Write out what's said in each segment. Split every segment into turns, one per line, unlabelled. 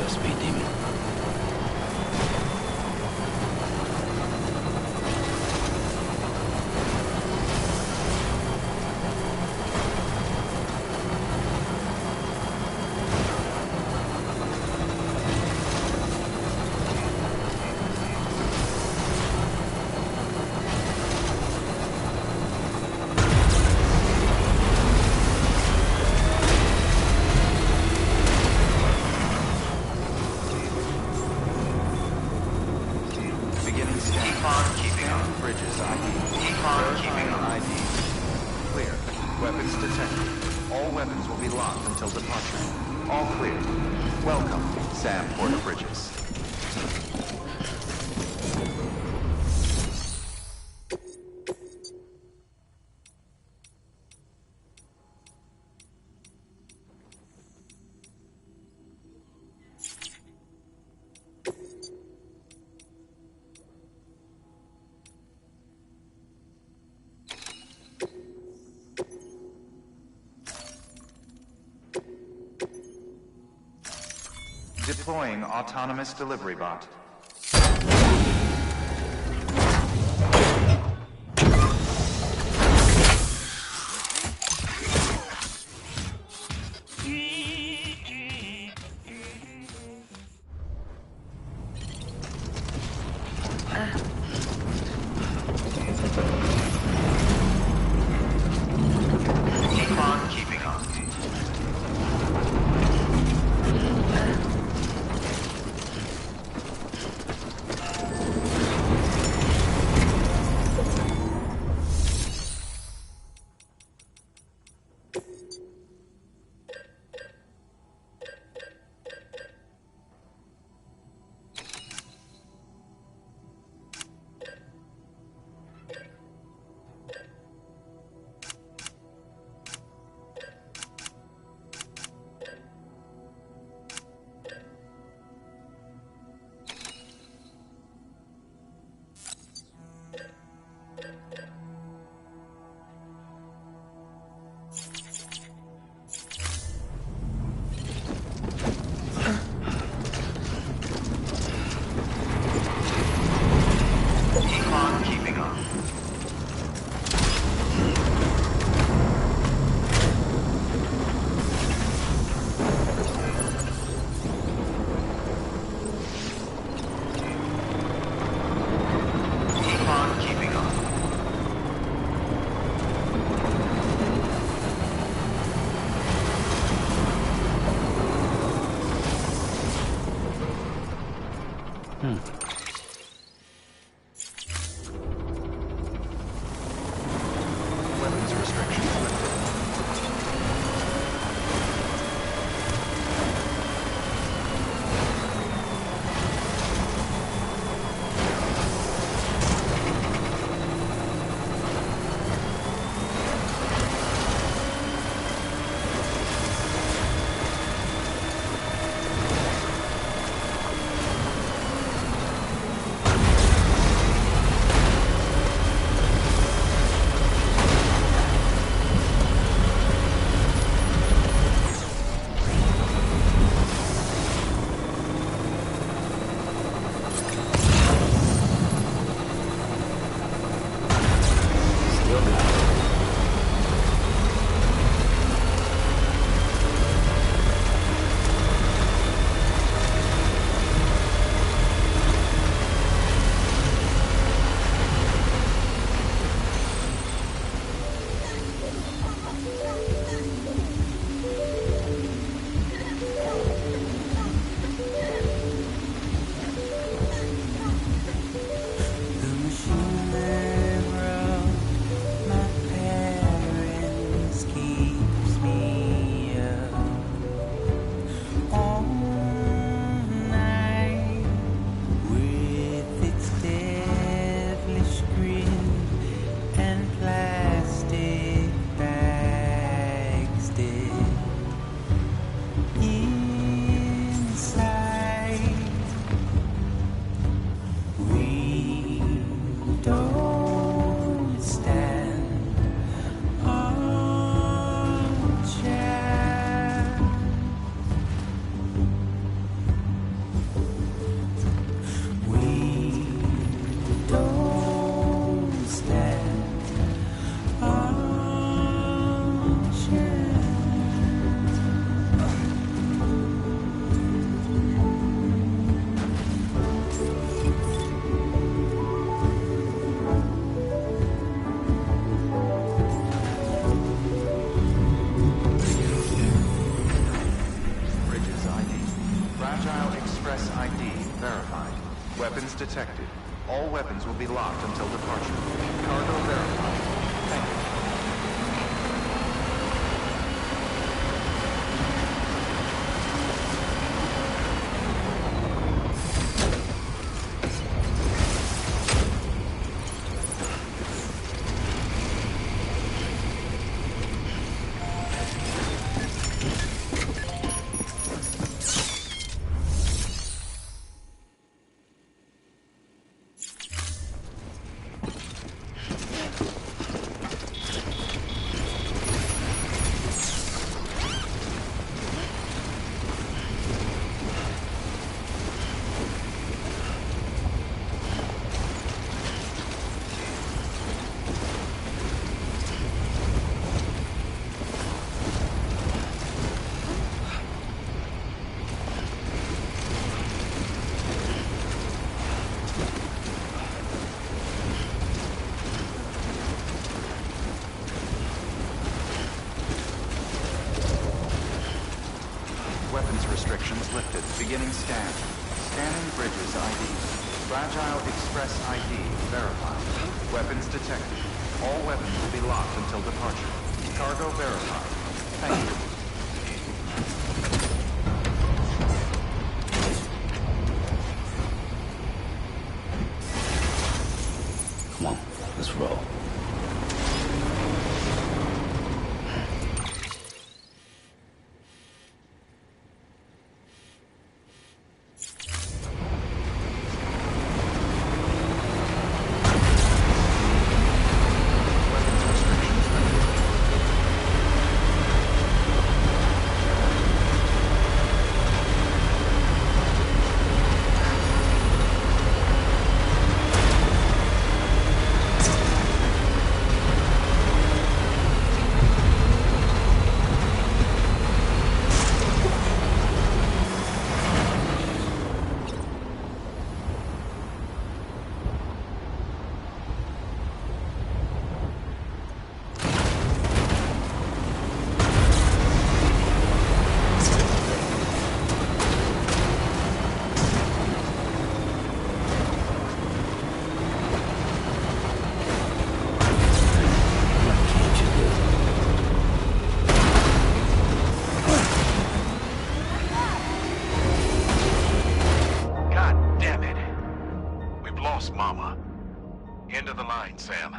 a speed demon.
Deploying autonomous delivery bot. Weapons detected. All weapons will be locked until departure. Cargo verified. Thank you. Restrictions lifted. Beginning scan. Scanning bridges ID. Fragile Express ID verified. Weapons detected. All weapons will be locked until departure. Cargo verified. Thank you.
Come on, let's roll.
Mama. End of the line, Sam.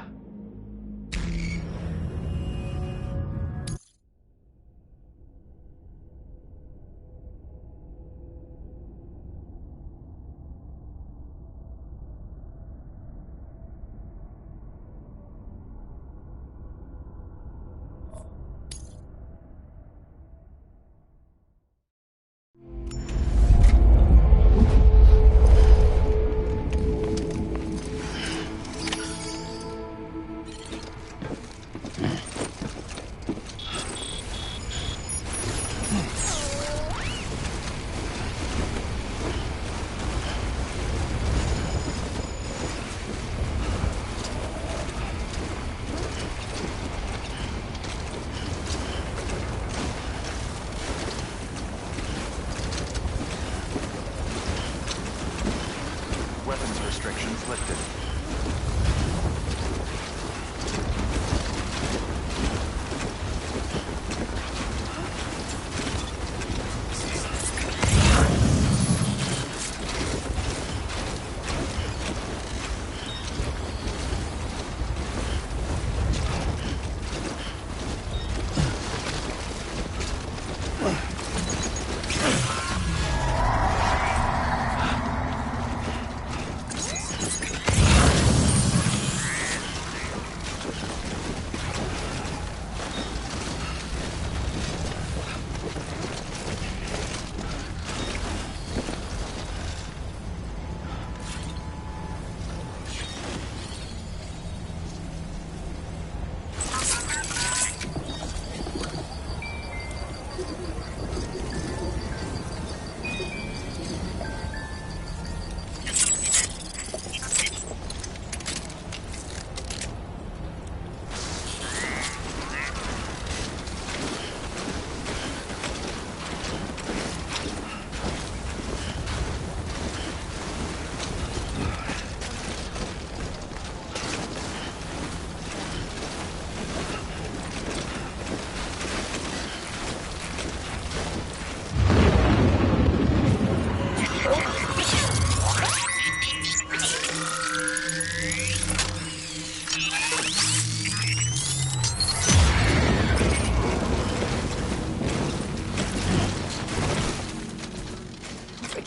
Weapons restrictions lifted.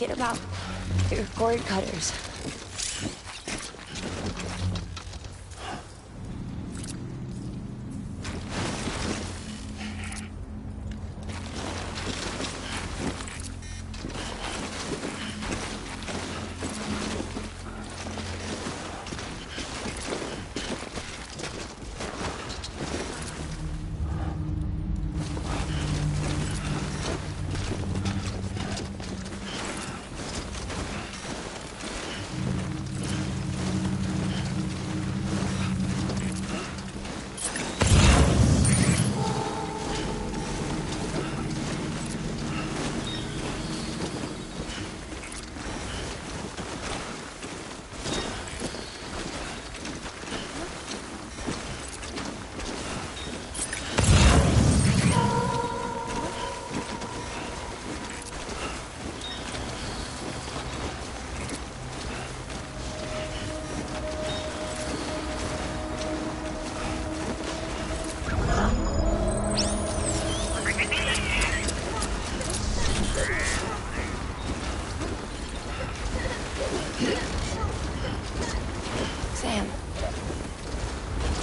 thinking about your cord cutters.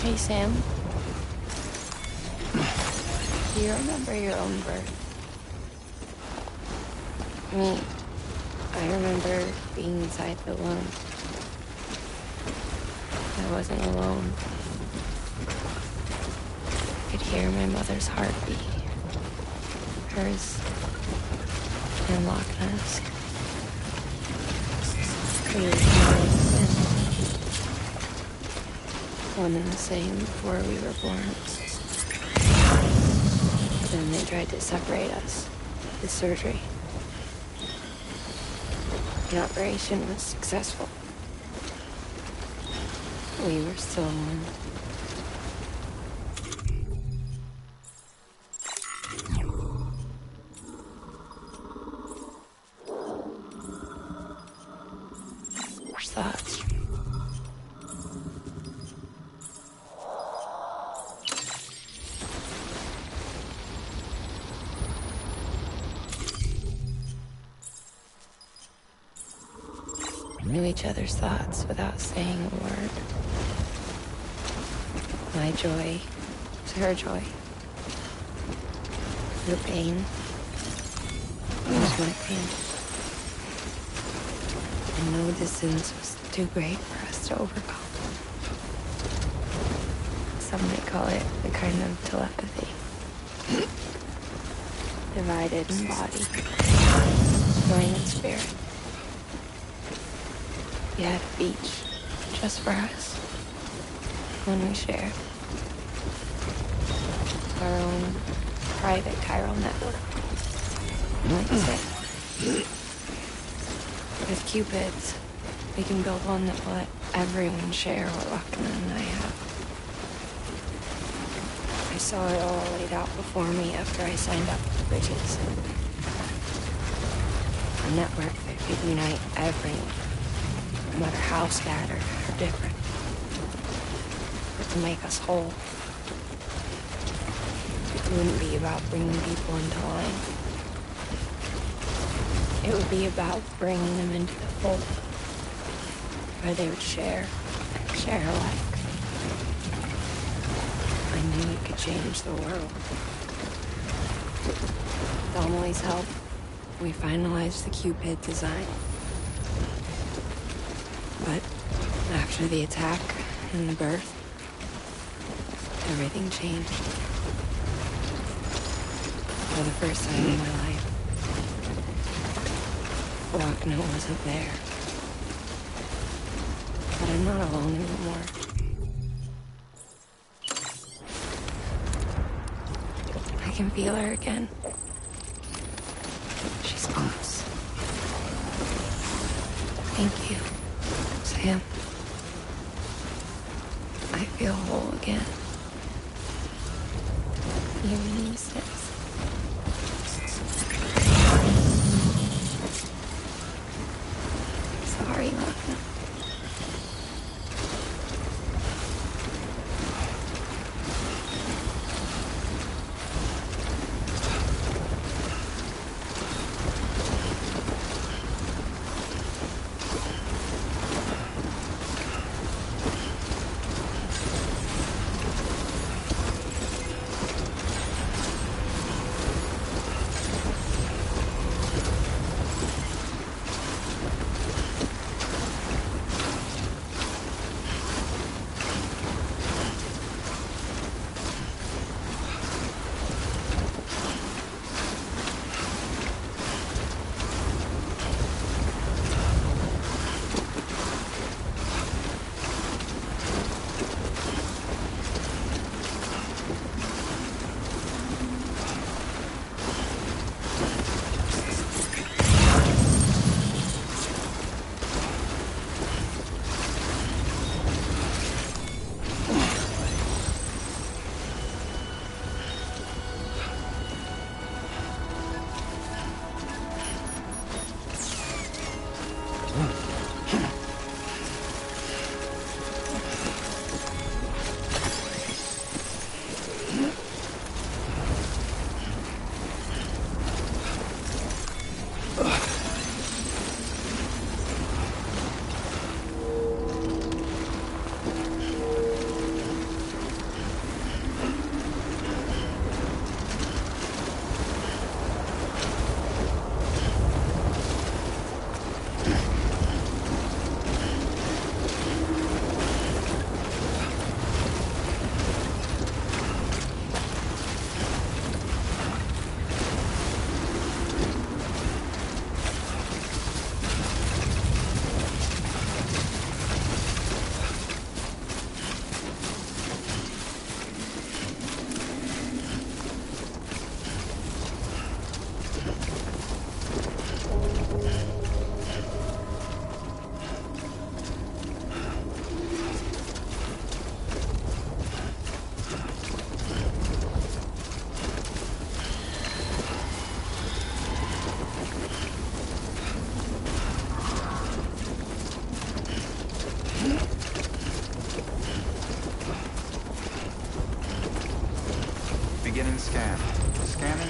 Hey, Sam. Do you remember your own birth? Me. I remember being inside the womb. I wasn't alone. I could hear my mother's heartbeat. Hers and Loch Ness. One and the same before we were born. Then they tried to separate us with surgery. The operation was successful. We were still one. Thoughts. Knew each other's thoughts without saying a word. My joy was her joy. Her pain was my pain. And no distance was too great for us to overcome. Some might call it a kind of telepathy. Divided in body, joined in spirit. We had a beach just for us. One we shared. Our own private chiral network. Like I said, with Cupids, we can build one that will let everyone share what Lochner and I have. I saw it all laid out before me after I signed up for Bridges. A network that could unite everyone. No matter how scattered or different, but to make us whole. It wouldn't be about bringing people into line. It would be about bringing them into the fold, where they would share alike. I knew it could change the world. With Amelie's help, we finalized the Cupid design. But after the attack and the birth, everything changed. For the first time in my life, Lochner wasn't there. But I'm not alone anymore. I can feel her again. She's close. Thank you. Sam, I feel whole again. Even in this. Sorry, Lochner.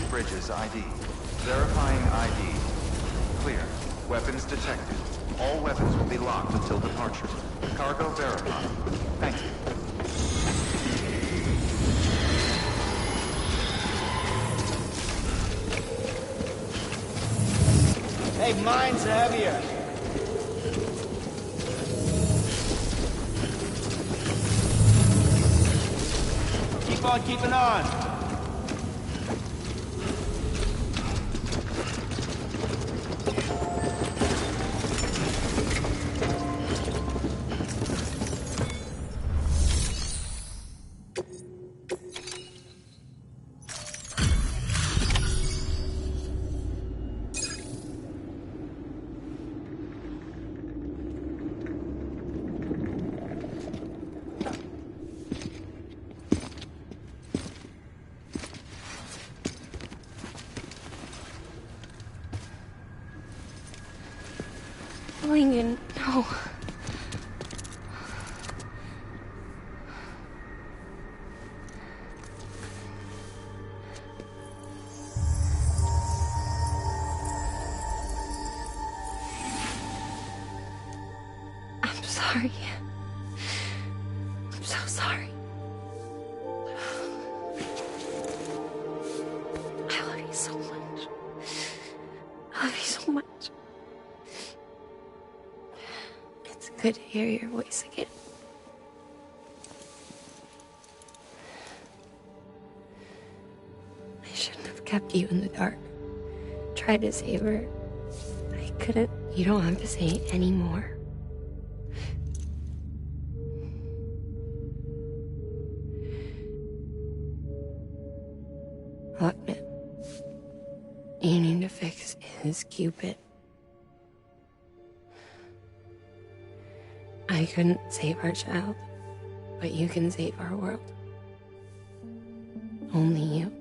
Bridges ID. Verifying ID. Clear. Weapons detected. All weapons will be locked until departure. Cargo verified. Thank you.
Hey, mine's heavier. Keep on keeping on.
Lincoln, no. I'm sorry. I'm so sorry. I love you so much. I love you so much. It's good to hear your voice again. I shouldn't have kept you in the dark. Tried to save her. I couldn't. You don't have to say it anymore. Look, man. You need to fix his Cupid. I couldn't save our child, but you can save our world. Only you.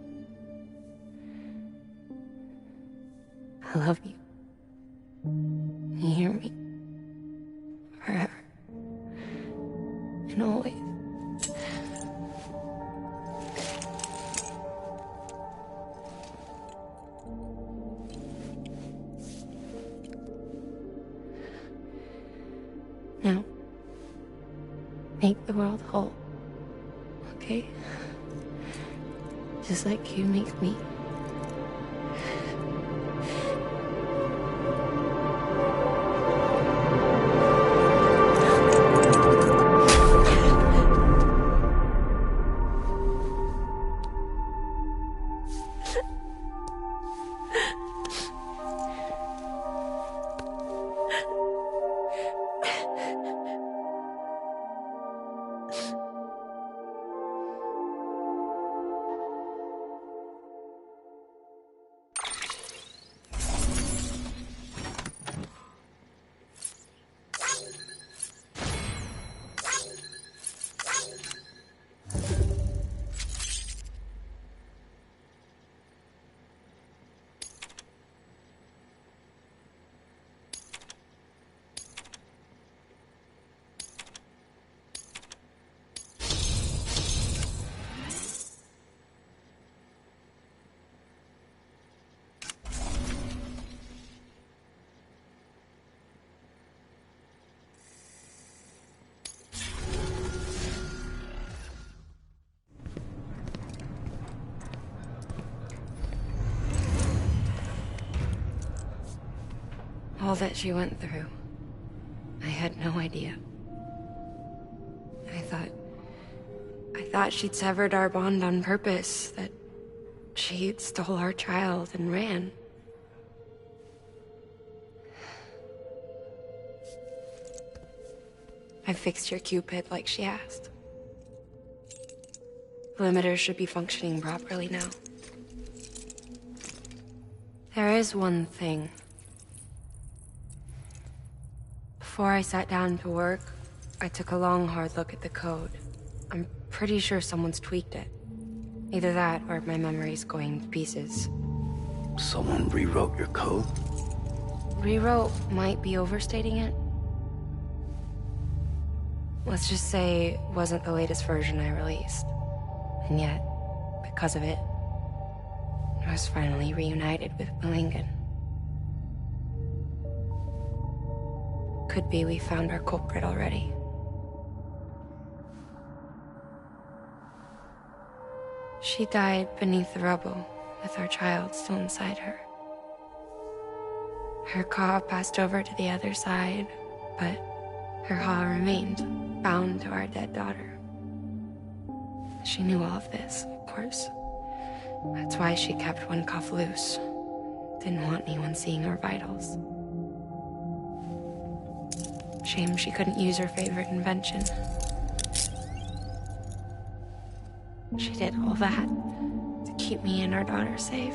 I love you. You hear me? Forever. And always. Now, make the world whole, okay? Just like you make me. All that she went through, I had no idea. I thought she'd severed our bond on purpose, that she stole our child and ran. I fixed your Cupid like she asked. The limiter should be functioning properly now. There is one thing. Before I sat down to work, I took a long, hard look at the code. I'm pretty sure someone's tweaked it. Either that, or my memory's going to pieces.
Someone rewrote your code?
Rewrote might be overstating it. Let's just say it wasn't the latest version I released. And yet, because of it, I was finally reunited with Malingan. Could be we found our culprit already. She died beneath the rubble, with our child still inside her. Her Ka passed over to the other side, but her Ha remained, bound to our dead daughter. She knew all of this, of course. That's why she kept one cuff loose. Didn't want anyone seeing her vitals. Shame she couldn't use her favorite invention. She did all that to keep me and our daughter safe.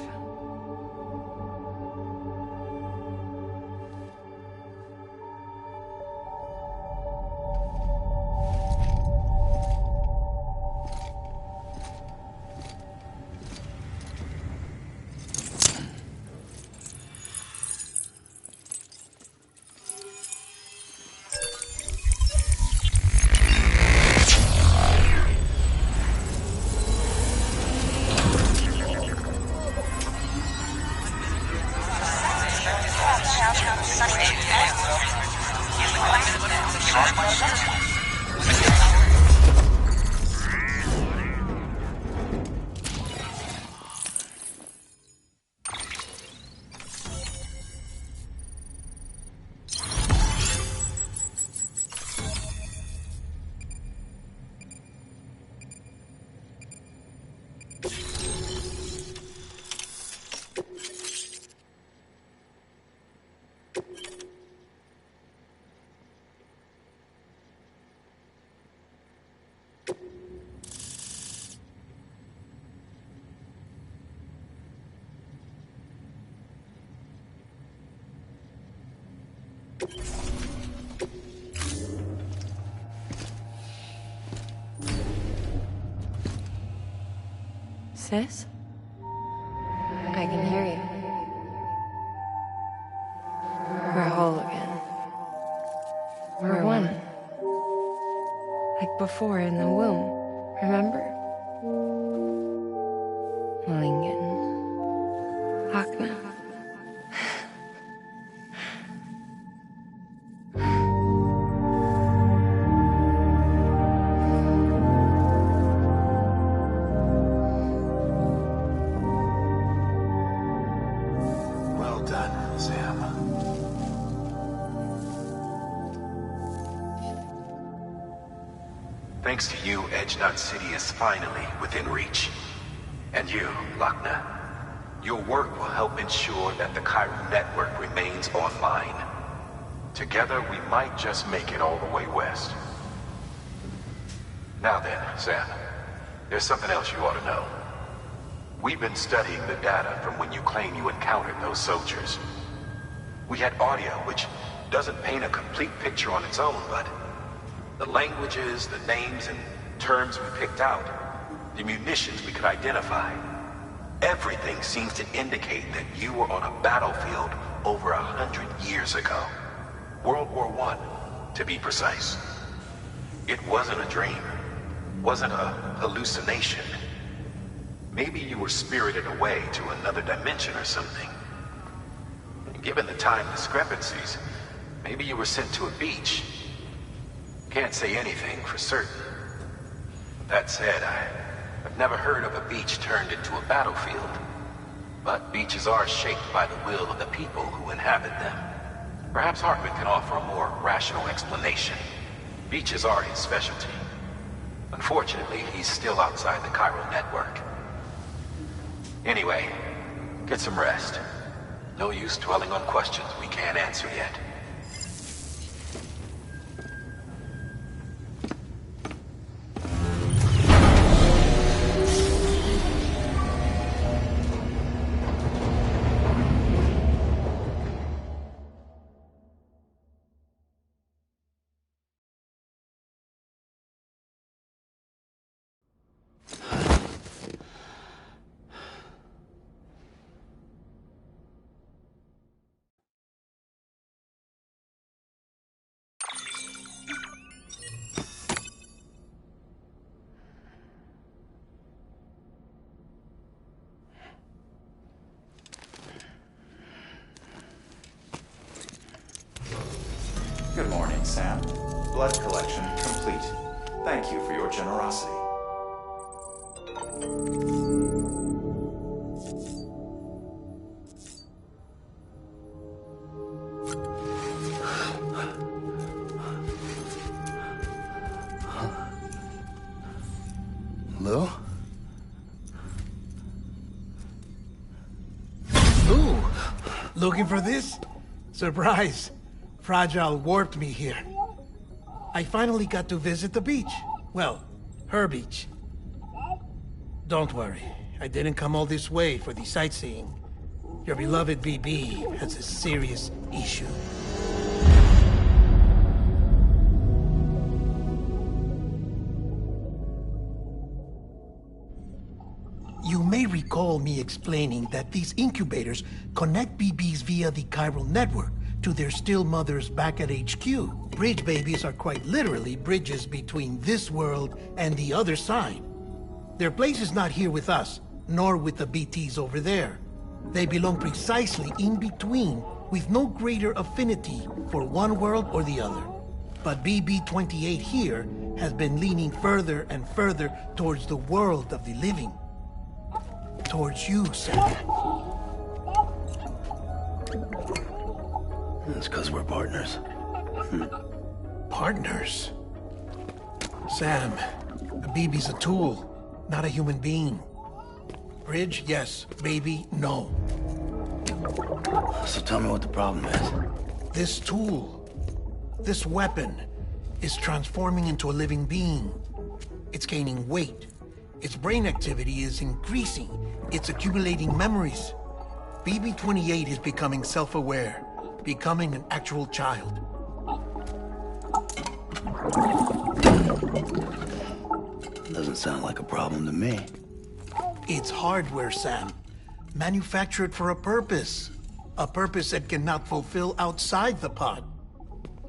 Sis? I can hear you. We're whole again. We're one. Like before in the womb, remember? Malingan. Akna.
Well done, Sam. Thanks to you, Edge Knot City is finally within reach. And you, Lakna. Your work will help ensure that the Chiral network remains online. Together, we might just make it all the way west. Now then, Sam, there's something else you ought to know. We've been studying the data from when you claim you encountered those soldiers. We had audio which doesn't paint a complete picture on its own, but the languages, the names and terms we picked out, the munitions we could identify, everything seems to indicate that you were on a battlefield over 100 years ago. World War I, to be precise. It wasn't a dream, wasn't a hallucination. Maybe you were spirited away to another dimension or something. Given the time discrepancies, maybe you were sent to a beach. Can't say anything for certain. That said, I've never heard of a beach turned into a battlefield. But beaches are shaped by the will of the people who inhabit them. Perhaps Hartman can offer a more rational explanation. Beaches are his specialty. Unfortunately, he's still outside the Chiral network. Anyway, get some rest. No use dwelling on questions we can't answer yet.
morning, Sam. Blood collection complete. Thank you for your generosity.
Lou?
Ooh, looking for this? Surprise. Fragile warped me here. I finally got to visit the beach. Well, her beach. Don't worry, I didn't come all this way for the sightseeing. Your beloved BB has a serious issue. You may recall me explaining that these incubators connect BBs via the chiral network to their still mothers back at HQ. Bridge babies are quite literally bridges between this world and the other side. Their place is not here with us, nor with the BTs over there. They belong precisely in between, with no greater affinity for one world or the other. But BB-28 here has been leaning further and further towards the world of the living. Towards you, Sam.
It's because we're partners.
Partners? Sam, a BB's a tool, not a human being. Bridge, yes. Baby, no.
So tell me what the problem is.
This tool, this weapon, is transforming into a living being. It's gaining weight. Its brain activity is increasing. It's accumulating memories. BB-28 is becoming self-aware, becoming an actual child.
Doesn't sound like a problem to me.
It's hardware, Sam. Manufactured for a purpose. A purpose it cannot fulfill outside the pod.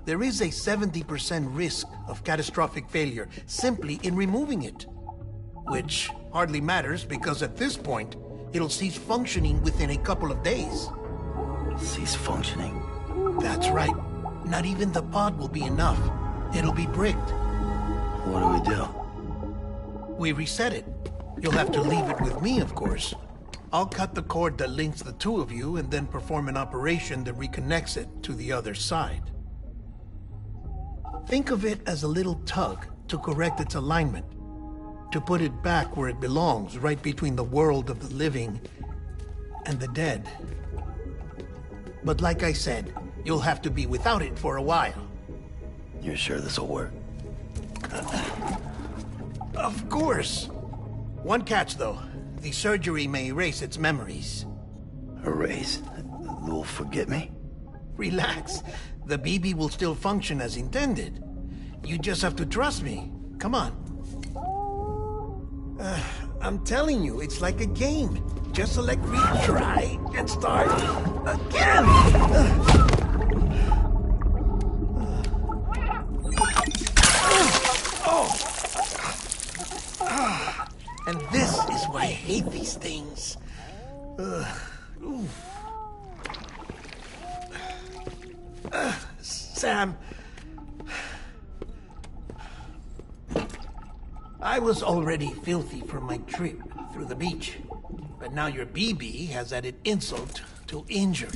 There is a 70% risk of catastrophic failure simply in removing it. Which hardly matters because at this point, it'll cease functioning within a couple of days.
Cease functioning?
That's right. Not even the pod will be enough. It'll be bricked.
What do we do?
We reset it. You'll have to leave it with me, of course. I'll cut the cord that links the two of you and then perform an operation that reconnects it to the other side. Think of it as a little tug to correct its alignment. To put it back where it belongs, right between the world of the living and the dead. But like I said, you'll have to be without it for a while.
You're sure this'll work?
Of course. One catch, though. The surgery may erase its memories.
Erase? You'll forget me?
Relax. The BB will still function as intended. You just have to trust me. Come on. I'm telling you, it's like a game. Just select retry and start again. And this is why I hate these things. Sam, I was already filthy from my trip through the beach, but now your BB has added insult to injury.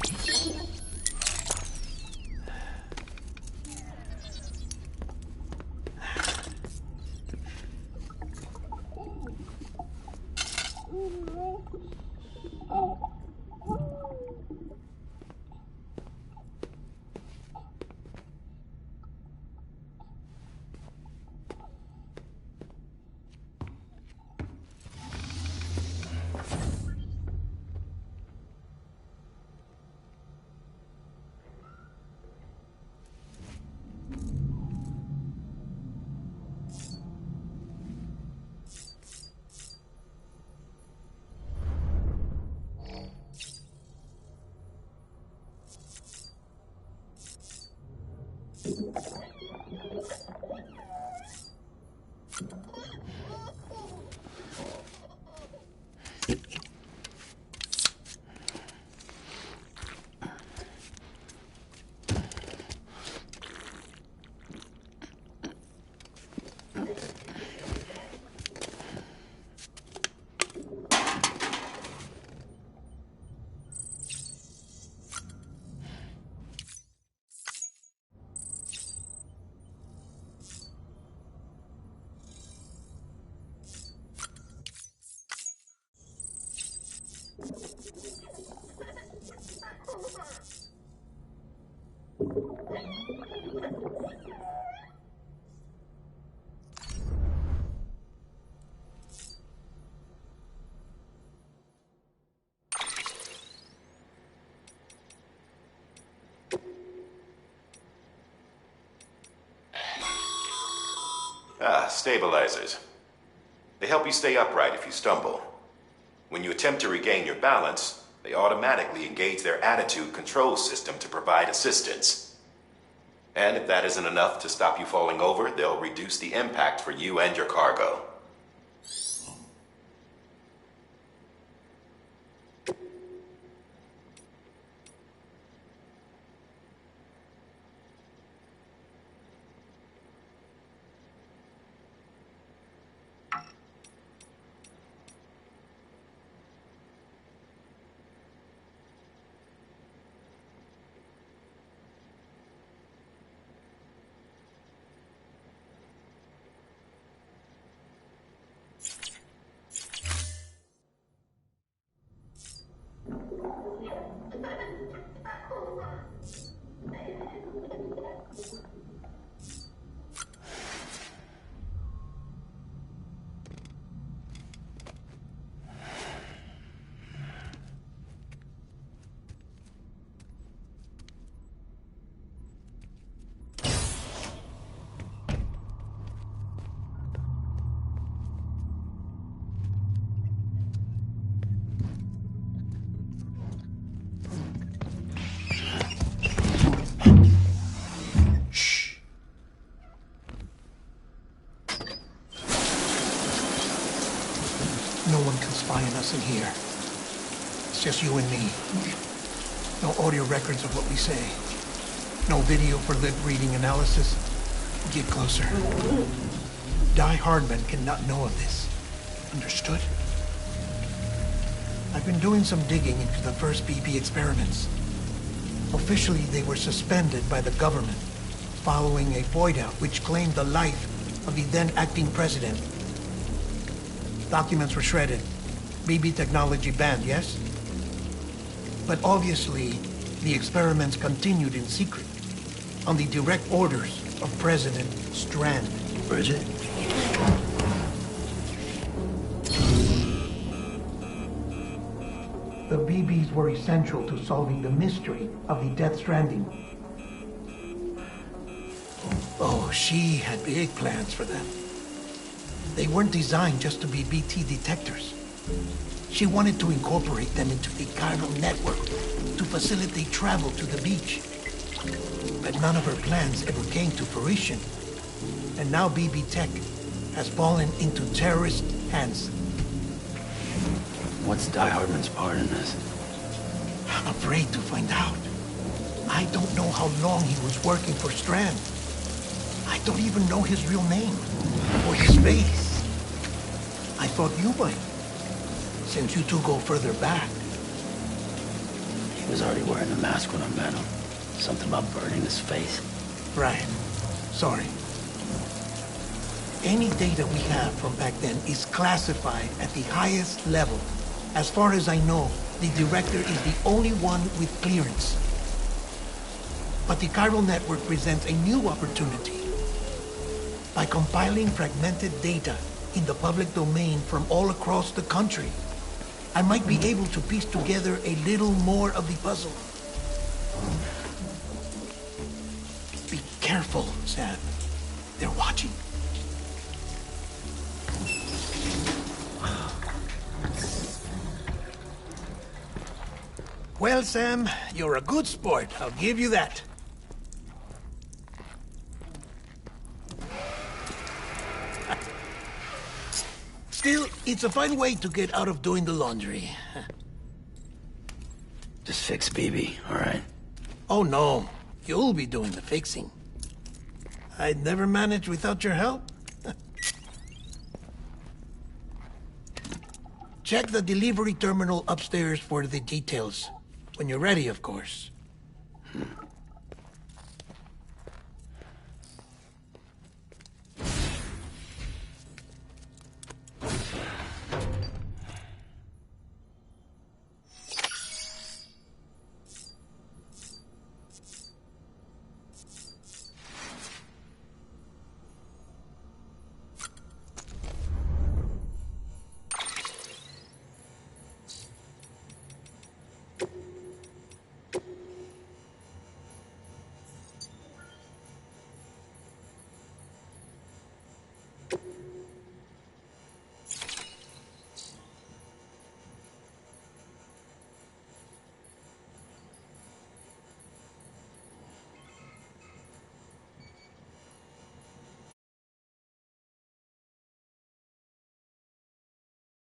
Stabilizers. They help you stay upright if you stumble. When you attempt to regain your balance, they automatically engage their attitude control system to provide assistance. And if that isn't enough to stop you falling over, they'll reduce the impact for you and your cargo.
No one can spy on us in here. It's just you and me. No audio records of what we say. No video for lip reading analysis. Get closer. Die Hardman cannot know of this. Understood? I've been doing some digging into the first BB experiments. Officially, they were suspended by the government following a void out which claimed the life of the then acting president. Documents were shredded. BB technology banned, yes? But obviously, the experiments continued in secret, on the direct orders of President Strand.
Bridget?
The BBs were essential to solving the mystery of the Death Stranding. Oh, she had big plans for them. They weren't designed just to be BT detectors. She wanted to incorporate them into the chiral network to facilitate travel to the beach. But none of her plans ever came to fruition. And now BB Tech has fallen into terrorist hands.
What's Die Hardman's part in this?
I'm afraid to find out. I don't know how long he was working for Strand. I don't even know his real name or his face. I thought you might, since you two go further back.
He was already wearing the mask when I met him. Something about burning his face.
Right. Sorry. Any data we have from back then is classified at the highest level. As far as I know, the director is the only one with clearance. But the chiral network presents a new opportunity. By compiling fragmented data in the public domain from all across the country, I might be able to piece together a little more of the puzzle. Be careful, Sam. They're watching. Well, Sam, you're a good sport. I'll give you that. Still, it's a fine way to get out of doing the laundry.
Just fix BB, all right?
Oh, no. You'll be doing the fixing. I'd never manage without your help. Check the delivery terminal upstairs for the details. When you're ready, of course.